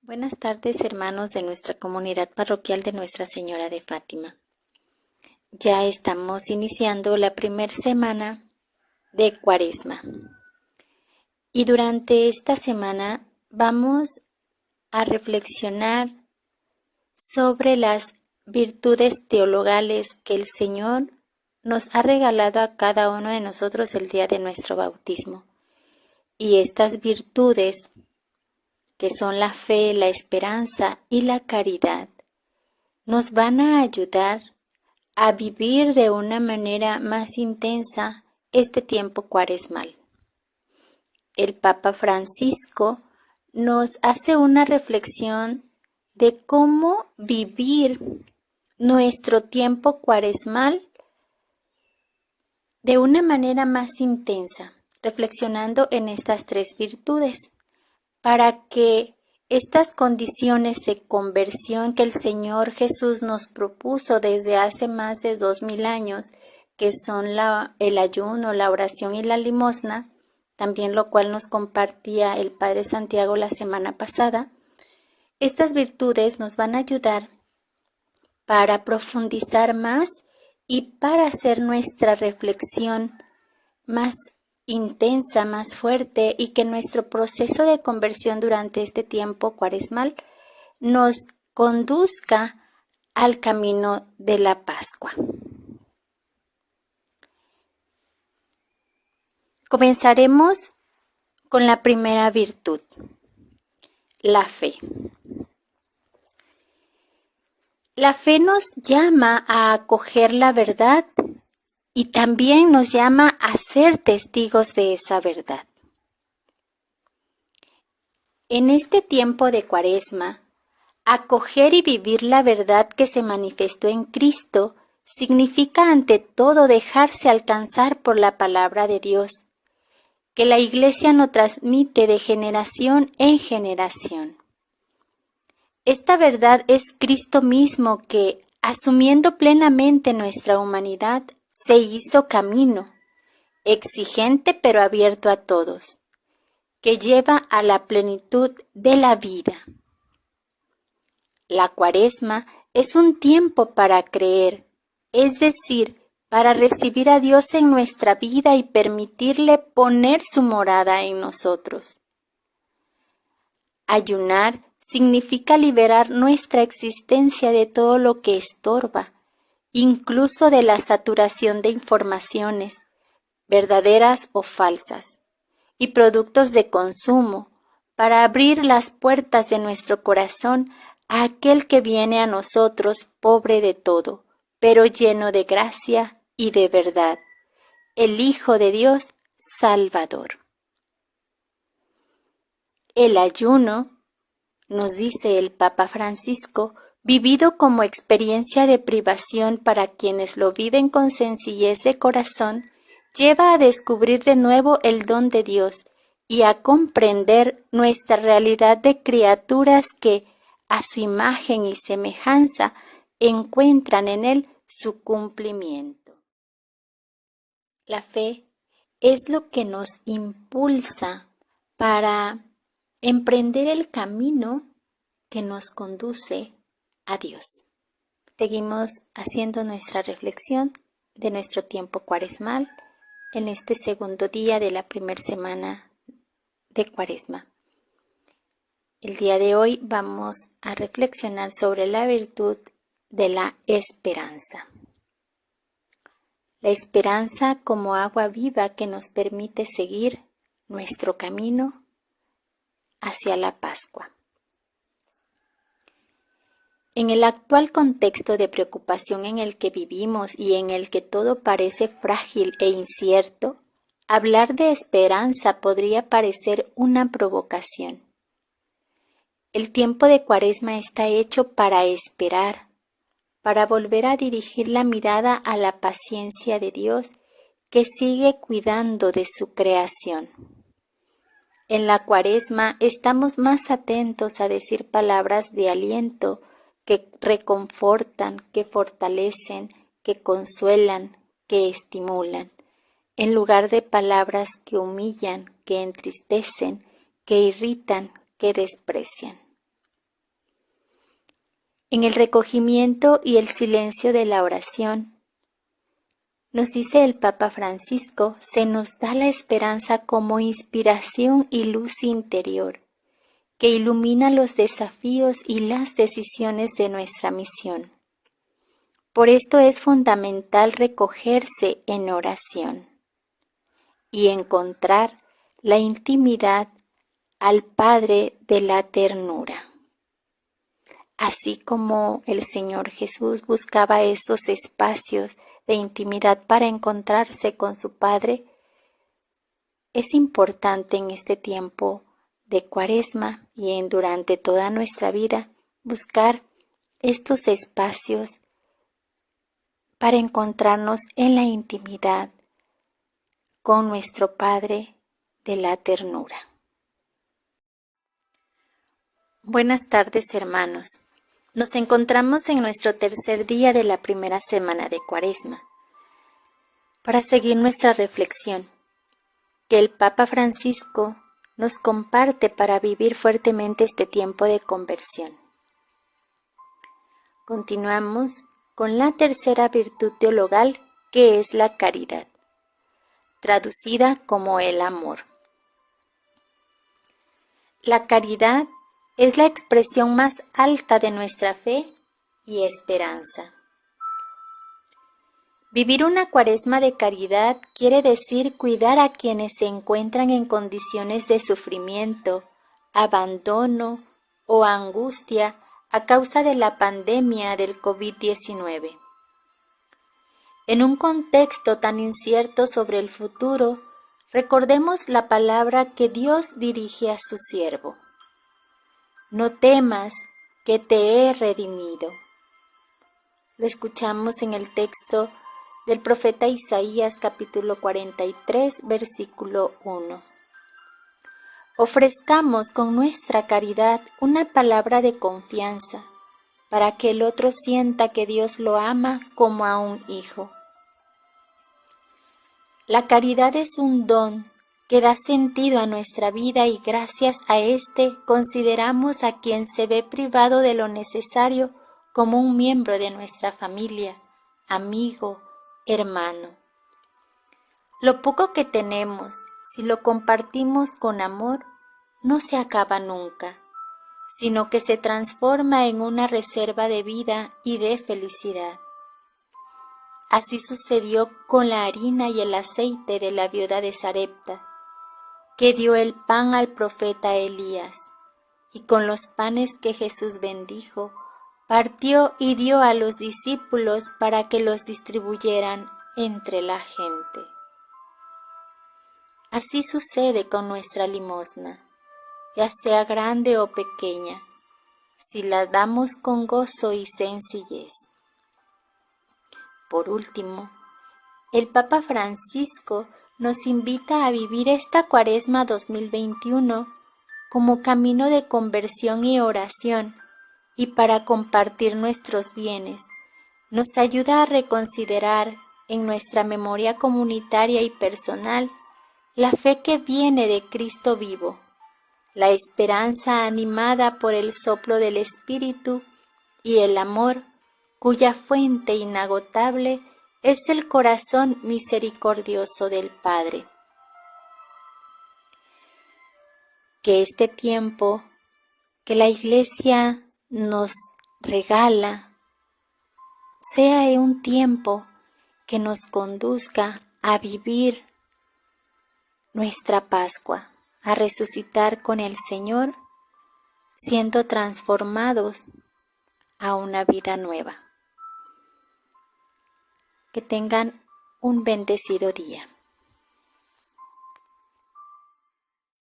Buenas tardes, hermanos de nuestra comunidad parroquial de Nuestra Señora de Fátima. Ya estamos iniciando la primera semana de Cuaresma. Y durante esta semana vamos a reflexionar sobre las virtudes teologales que el Señor nos ha regalado a cada uno de nosotros el día de nuestro bautismo. Y estas virtudes, que son la fe, la esperanza y la caridad, nos van a ayudar a vivir de una manera más intensa este tiempo cuaresmal. El Papa Francisco nos hace una reflexión de cómo vivir nuestro tiempo cuaresmal de una manera más intensa, reflexionando en estas tres virtudes, para que estas condiciones de conversión que el Señor Jesús nos propuso desde hace más de 2000 años, que son el ayuno, la oración y la limosna, también lo cual nos compartía el Padre Santiago la semana pasada, estas virtudes nos van a ayudar para profundizar más y para hacer nuestra reflexión más intensa, más fuerte, y que nuestro proceso de conversión durante este tiempo cuaresmal nos conduzca al camino de la Pascua. Comenzaremos con la primera virtud, la fe. La fe nos llama a acoger la verdad y también nos llama a ser testigos de esa verdad. En este tiempo de Cuaresma, acoger y vivir la verdad que se manifestó en Cristo significa ante todo dejarse alcanzar por la palabra de Dios, que la Iglesia nos transmite de generación en generación. Esta verdad es Cristo mismo que, asumiendo plenamente nuestra humanidad, se hizo camino, exigente pero abierto a todos, que lleva a la plenitud de la vida. La Cuaresma es un tiempo para creer, es decir, para recibir a Dios en nuestra vida y permitirle poner su morada en nosotros. Ayunar significa liberar nuestra existencia de todo lo que estorba, incluso de la saturación de informaciones, verdaderas o falsas, y productos de consumo, para abrir las puertas de nuestro corazón a aquel que viene a nosotros pobre de todo, pero lleno de gracia y de verdad, el Hijo de Dios Salvador. El ayuno, nos dice el Papa Francisco, vivido como experiencia de privación para quienes lo viven con sencillez de corazón, lleva a descubrir de nuevo el don de Dios y a comprender nuestra realidad de criaturas que, a su imagen y semejanza, encuentran en Él su cumplimiento. La fe es lo que nos impulsa para emprender el camino que nos conduce a Dios. Seguimos haciendo nuestra reflexión de nuestro tiempo cuaresmal en este segundo día de la primera semana de Cuaresma. El día de hoy vamos a reflexionar sobre la virtud de la esperanza. La esperanza como agua viva que nos permite seguir nuestro camino hacia la Pascua. En el actual contexto de preocupación en el que vivimos y en el que todo parece frágil e incierto, hablar de esperanza podría parecer una provocación. El tiempo de Cuaresma está hecho para esperar, para volver a dirigir la mirada a la paciencia de Dios que sigue cuidando de su creación. En la Cuaresma estamos más atentos a decir palabras de aliento que reconfortan, que fortalecen, que consuelan, que estimulan, en lugar de palabras que humillan, que entristecen, que irritan, que desprecian. En el recogimiento y el silencio de la oración, nos dice el Papa Francisco, se nos da la esperanza como inspiración y luz interior, que ilumina los desafíos y las decisiones de nuestra misión. Por esto es fundamental recogerse en oración y encontrar la intimidad al Padre de la ternura. Así como el Señor Jesús buscaba esos espacios de intimidad para encontrarse con su Padre, es importante en este tiempo de Cuaresma y durante toda nuestra vida buscar estos espacios para encontrarnos en la intimidad con nuestro Padre de la ternura. Buenas tardes, hermanos. Nos encontramos en nuestro tercer día de la primera semana de Cuaresma para seguir nuestra reflexión que el Papa Francisco nos comparte para vivir fuertemente este tiempo de conversión. Continuamos con la tercera virtud teologal, que es la caridad, traducida como el amor. La caridad es la expresión más alta de nuestra fe y esperanza. Vivir una cuaresma de caridad quiere decir cuidar a quienes se encuentran en condiciones de sufrimiento, abandono o angustia a causa de la pandemia del COVID-19. En un contexto tan incierto sobre el futuro, recordemos la palabra que Dios dirige a su siervo. No temas, que te he redimido. Lo escuchamos en el texto del profeta Isaías capítulo 43, versículo 1. Ofrezcamos con nuestra caridad una palabra de confianza para que el otro sienta que Dios lo ama como a un hijo. La caridad es un don que da sentido a nuestra vida y gracias a este consideramos a quien se ve privado de lo necesario como un miembro de nuestra familia, amigo, hermano. Lo poco que tenemos, si lo compartimos con amor, no se acaba nunca, sino que se transforma en una reserva de vida y de felicidad. Así sucedió con la harina y el aceite de la viuda de Sarepta, que dio el pan al profeta Elías, y con los panes que Jesús bendijo, partió y dio a los discípulos para que los distribuyeran entre la gente. Así sucede con nuestra limosna, ya sea grande o pequeña, si la damos con gozo y sencillez. Por último, el Papa Francisco nos invita a vivir esta Cuaresma 2021 como camino de conversión y oración, y para compartir nuestros bienes. Nos ayuda a reconsiderar en nuestra memoria comunitaria y personal la fe que viene de Cristo vivo, la esperanza animada por el soplo del Espíritu y el amor cuya fuente inagotable es el corazón misericordioso del Padre. Que este tiempo que la Iglesia nos regala sea un tiempo que nos conduzca a vivir nuestra Pascua, a resucitar con el Señor, siendo transformados a una vida nueva. Que tengan un bendecido día.